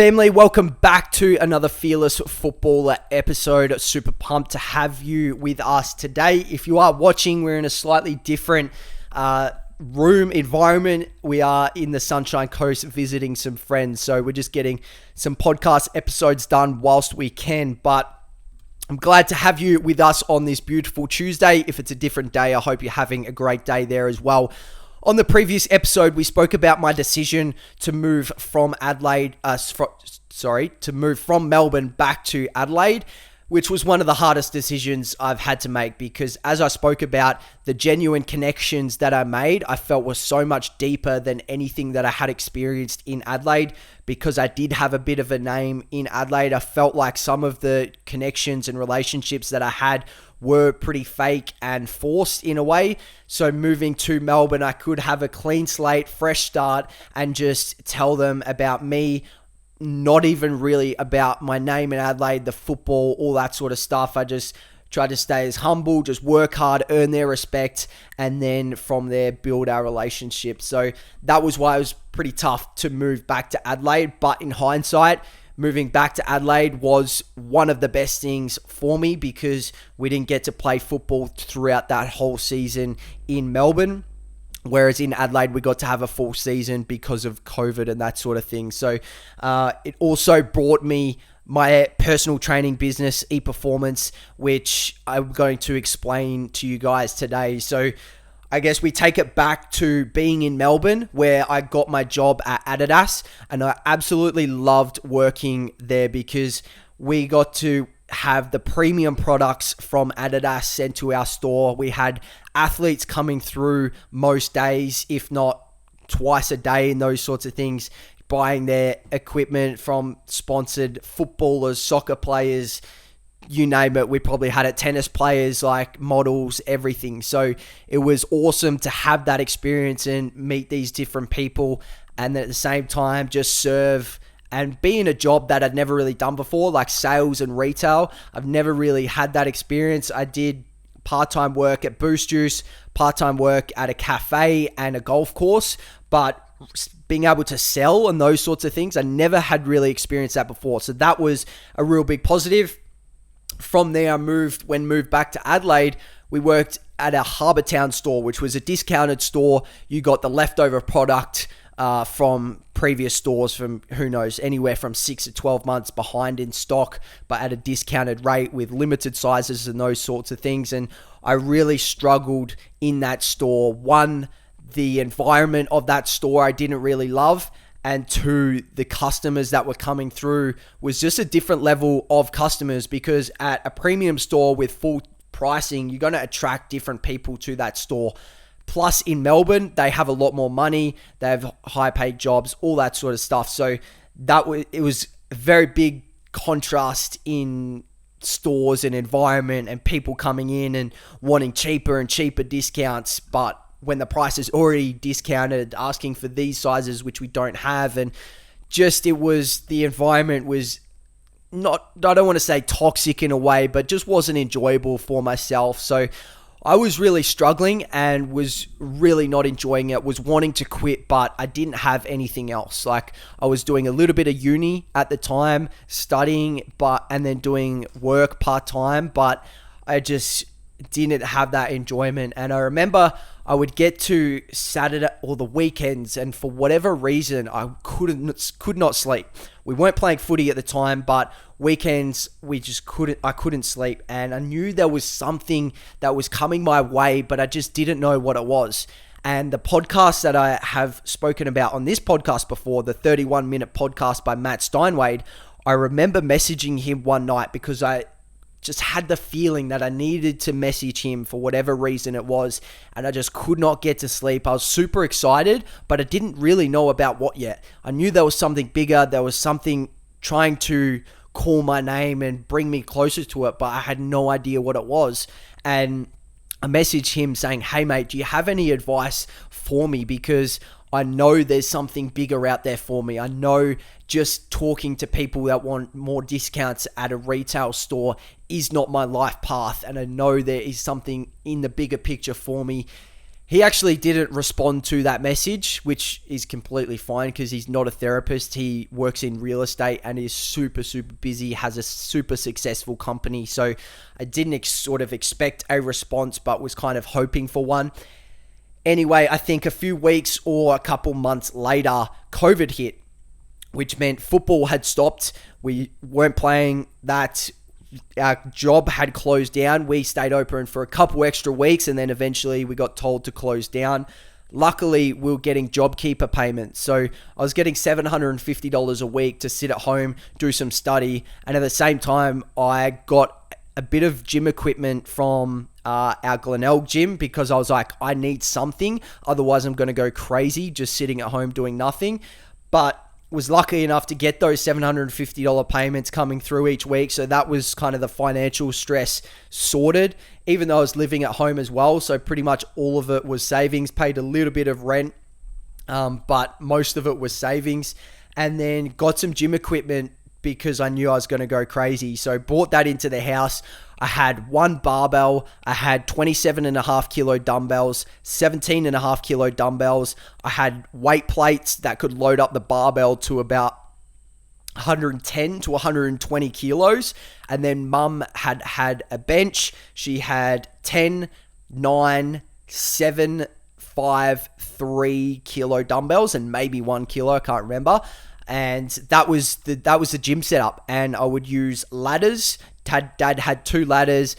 family, welcome back to another Fearless Footballer episode. Super pumped to have you with us today. If you are watching, we're in a slightly different room environment. We are in the Sunshine Coast visiting some friends, so we're just getting some podcast episodes done whilst we can, but I'm glad to have you with us on this beautiful Tuesday. If it's a different day, I hope you're having a great day there as well. On the previous episode, we spoke about my decision to move from from Melbourne back to Adelaide, which was one of the hardest decisions I've had to make because as I spoke about, the genuine connections that I made, I felt were so much deeper than anything that I had experienced in Adelaide. Because I did have a bit of a name in Adelaide, I felt like some of the connections and relationships that I had were pretty fake and forced in a way. So moving to Melbourne, I could have a clean slate, fresh start, and just tell them about me, not even really about my name in Adelaide, the football, all that sort of stuff. I just tried to stay as humble, just work hard, earn their respect, and then from there, build our relationship. So that was why it was pretty tough to move back to Adelaide. But in hindsight, moving back to Adelaide was one of the best things for me because we didn't get to play football throughout that whole season in Melbourne. Whereas in Adelaide, we got to have a full season because of COVID and that sort of thing. So it also brought me my personal training business, ePerformance, which I'm going to explain to you guys today. So I guess we take it back to being in Melbourne where I got my job at Adidas, and I absolutely loved working there because we got to have the premium products from Adidas sent to our store. We had athletes coming through most days, if not twice a day, and those sorts of things, buying their equipment from sponsored footballers, soccer players, you name it. We probably had it, tennis players, like models, everything. So it was awesome to have that experience and meet these different people, and at the same time just serve and be in a job that I'd never really done before, like sales and retail. I've never really had that experience. I did part-time work at Boost Juice, part-time work at a cafe and a golf course, but being able to sell and those sorts of things, I never had really experienced that before. So that was a real big positive. From there, I moved back to Adelaide. We worked at a Harbour Town store, which was a discounted store. You got the leftover product from previous stores from, who knows, anywhere from 6 to 12 months behind in stock, but at a discounted rate with limited sizes and those sorts of things. And I really struggled in that store. One, the environment of that store I didn't really love. And two, the customers that were coming through was just a different level of customers because at a premium store with full pricing, you're going to attract different people to that store. Plus in Melbourne, they have a lot more money. They have high paid jobs, all that sort of stuff. So it was a very big contrast in stores and environment and people coming in and wanting cheaper and cheaper discounts. But when the price is already discounted, asking for these sizes, which we don't have. And just the environment was not, I don't want to say toxic in a way, but just wasn't enjoyable for myself. So I was really struggling and was really not enjoying it, was wanting to quit, but I didn't have anything else. Like I was doing a little bit of uni at the time, studying, and then doing work part-time, but I just didn't have that enjoyment. And I remember I would get to Saturday or the weekends, and for whatever reason, I could not sleep. We weren't playing footy at the time, but weekends I couldn't sleep, and I knew there was something that was coming my way, but I just didn't know what it was. And the podcast that I have spoken about on this podcast before, the 31-minute podcast by Matt Steinwade, I remember messaging him one night because I just had the feeling that I needed to message him for whatever reason it was, and I just could not get to sleep. I was super excited, but I didn't really know about what yet. I knew there was something bigger, there was something trying to call my name and bring me closer to it, but I had no idea what it was. And I messaged him saying, "Hey mate, do you have any advice for me? Because I know there's something bigger out there for me. I know just talking to people that want more discounts at a retail store is not my life path. And I know there is something in the bigger picture for me." He actually didn't respond to that message, which is completely fine because he's not a therapist. He works in real estate and is super, super busy, has a super successful company. So I didn't sort of expect a response, but was kind of hoping for one. Anyway, I think a few weeks or a couple months later, COVID hit, which meant football had stopped. We weren't playing that. Our job had closed down. We stayed open for a couple extra weeks and then eventually we got told to close down. Luckily, we were getting JobKeeper payments. So I was getting $750 a week to sit at home, do some study. And at the same time, I got a bit of gym equipment from our Glenelg gym because I was like, I need something. Otherwise, I'm going to go crazy just sitting at home doing nothing. But was lucky enough to get those $750 payments coming through each week. So that was kind of the financial stress sorted, even though I was living at home as well. So pretty much all of it was savings, paid a little bit of rent, but most of it was savings. And then got some gym equipment because I knew I was going to go crazy. So brought that into the house. I had one barbell. I had 27.5 kilo dumbbells, 17.5 kilo dumbbells. I had weight plates that could load up the barbell to about 110 to 120 kilos. And then mum had a bench. She had 10, 9, 7, 5, 3 kilo dumbbells and maybe 1 kilo. I can't remember. And that was the gym setup. And I would use ladders. Dad had 2 ladders.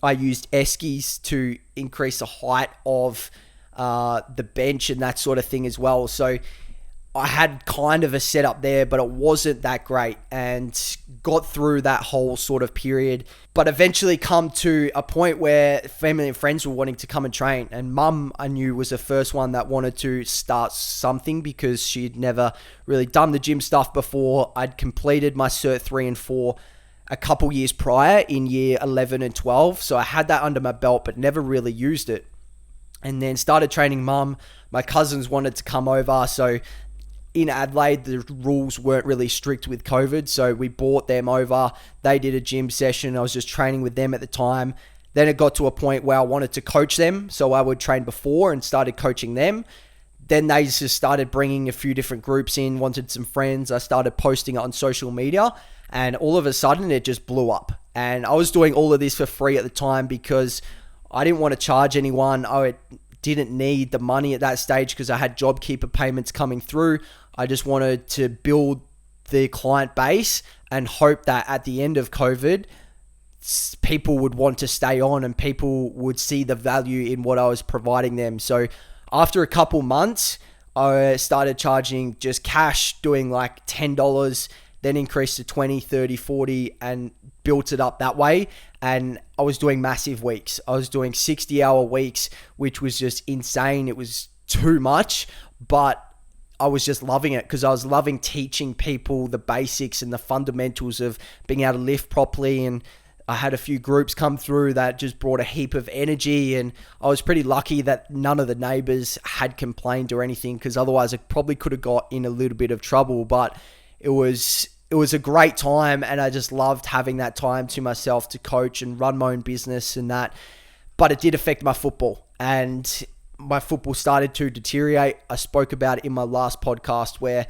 I used Eskies to increase the height of the bench and that sort of thing as well. So I had kind of a setup there, but it wasn't that great and got through that whole sort of period. But eventually come to a point where family and friends were wanting to come and train. And mum, I knew, was the first one that wanted to start something because she'd never really done the gym stuff before. I'd completed my Cert 3 and 4 a couple years prior in year 11 and 12. So I had that under my belt, but never really used it. And then started training mum. My cousins wanted to come over. So in Adelaide, the rules weren't really strict with COVID. So we brought them over. They did a gym session. I was just training with them at the time. Then it got to a point where I wanted to coach them. So I would train before and started coaching them. Then they just started bringing a few different groups in, wanted some friends. I started posting it on social media. And all of a sudden, it just blew up. And I was doing all of this for free at the time because I didn't want to charge anyone. I didn't need the money at that stage because I had JobKeeper payments coming through. I just wanted to build the client base and hope that at the end of COVID, people would want to stay on and people would see the value in what I was providing them. So after a couple months, I started charging just cash, doing like $10, then increased to 20, 30, 40 and built it up that way. And I was doing massive weeks. I was doing 60-hour weeks, which was just insane. It was too much, but I was just loving it because I was loving teaching people the basics and the fundamentals of being able to lift properly. And I had a few groups come through that just brought a heap of energy. And I was pretty lucky that none of the neighbors had complained or anything because otherwise I probably could have got in a little bit of trouble. But it was a great time and I just loved having that time to myself to coach and run my own business and that. But it did affect my football and my football started to deteriorate. I spoke about it in my last podcast where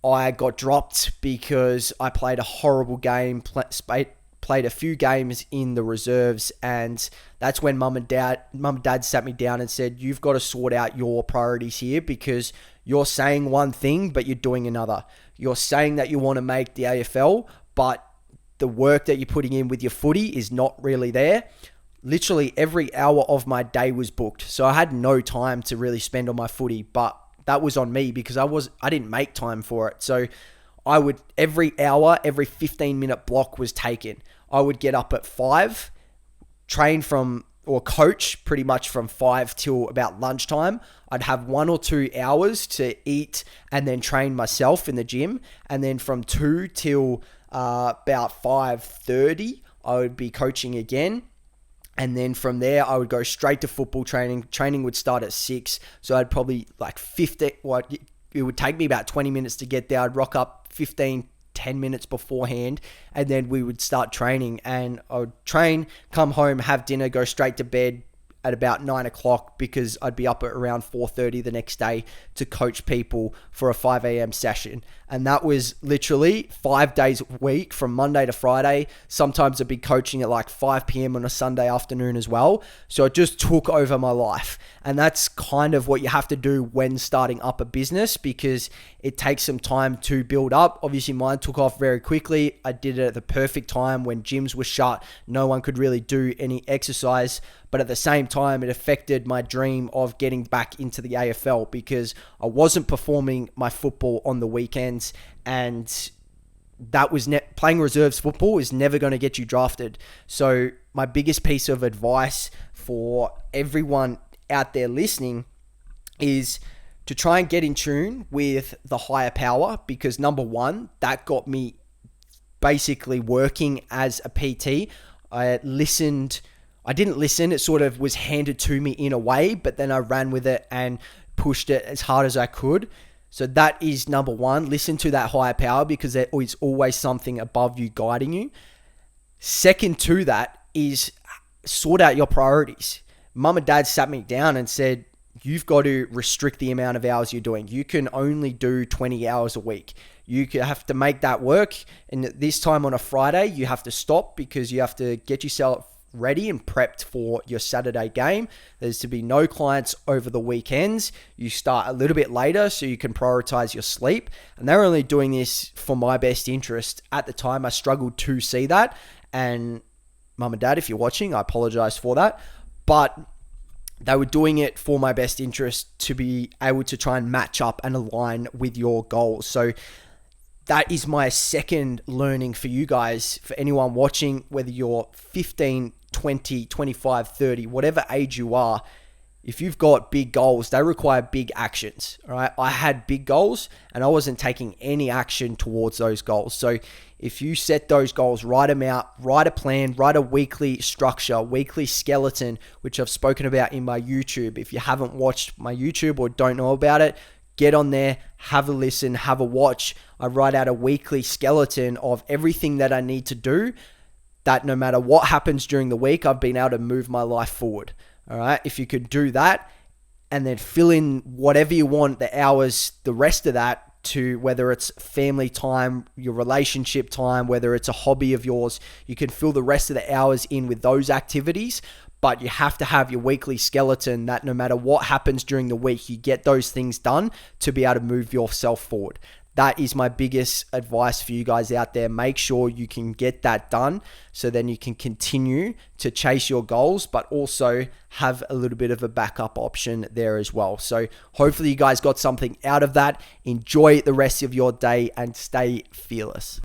I got dropped because I played a horrible game, played a few games in the reserves, and that's when mum and dad sat me down and said, you've got to sort out your priorities here because you're saying one thing, but you're doing another. You're saying that you want to make the AFL, but the work that you're putting in with your footy is not really there. Literally every hour of my day was booked. So I had no time to really spend on my footy, but that was on me because I didn't make time for it. So I would, every hour, every 15-minute block was taken. I would get up at 5, train or coach pretty much from 5 till about lunchtime. I'd have 1 or 2 hours to eat and then train myself in the gym. And then from 2 till about 5:30, I would be coaching again. And then from there, I would go straight to football training. Training would start at 6. So I'd probably like 50, it would take me about 20 minutes to get there. I'd rock up 10 minutes beforehand, and then we would start training. And I would train, come home, have dinner, go straight to bed, at about 9 o'clock because I'd be up at around 4:30 the next day to coach people for a 5 a.m. session. And that was literally 5 days a week from Monday to Friday. Sometimes I'd be coaching at like 5 p.m. on a Sunday afternoon as well. So it just took over my life. And that's kind of what you have to do when starting up a business, because it takes some time to build up. Obviously, mine took off very quickly. I did it at the perfect time when gyms were shut. No one could really do any exercise. But at the same time, it affected my dream of getting back into the AFL because I wasn't performing my football on the weekends, and that was playing reserves football is never going to get you drafted. So my biggest piece of advice for everyone out there listening is to try and get in tune with the higher power, because number one, that got me basically working as a PT. I didn't listen. It sort of was handed to me in a way, but then I ran with it and pushed it as hard as I could. So that is number one. Listen to that higher power, because there is always something above you guiding you. Second to that is sort out your priorities. Mum and dad sat me down and said, you've got to restrict the amount of hours you're doing. You can only do 20 hours a week. You have to make that work. And this time on a Friday, you have to stop because you have to get yourself ready and prepped for your Saturday game. There's to be no clients over the weekends. You start a little bit later so you can prioritize your sleep. And they're only doing this for my best interest. At the time, I struggled to see that. And mum and dad, if you're watching, I apologize for that. But they were doing it for my best interest to be able to try and match up and align with your goals. So that is my second learning for you guys, for anyone watching, whether you're 15, 20, 25, 30, whatever age you are. If you've got big goals, they require big actions. All right. I had big goals and I wasn't taking any action towards those goals. So if you set those goals, write them out, write a plan, write a weekly structure, weekly skeleton, which I've spoken about in my YouTube. If you haven't watched my YouTube or don't know about it, get on there, have a listen, have a watch. I write out a weekly skeleton of everything that I need to do, that no matter what happens during the week, I've been able to move my life forward. All right. If you could do that and then fill in whatever you want, the hours, the rest of that, to whether it's family time, your relationship time, whether it's a hobby of yours, you can fill the rest of the hours in with those activities. But you have to have your weekly skeleton that no matter what happens during the week, you get those things done to be able to move yourself forward. That is my biggest advice for you guys out there. Make sure you can get that done so then you can continue to chase your goals, but also have a little bit of a backup option there as well. So hopefully you guys got something out of that. Enjoy the rest of your day and stay fearless.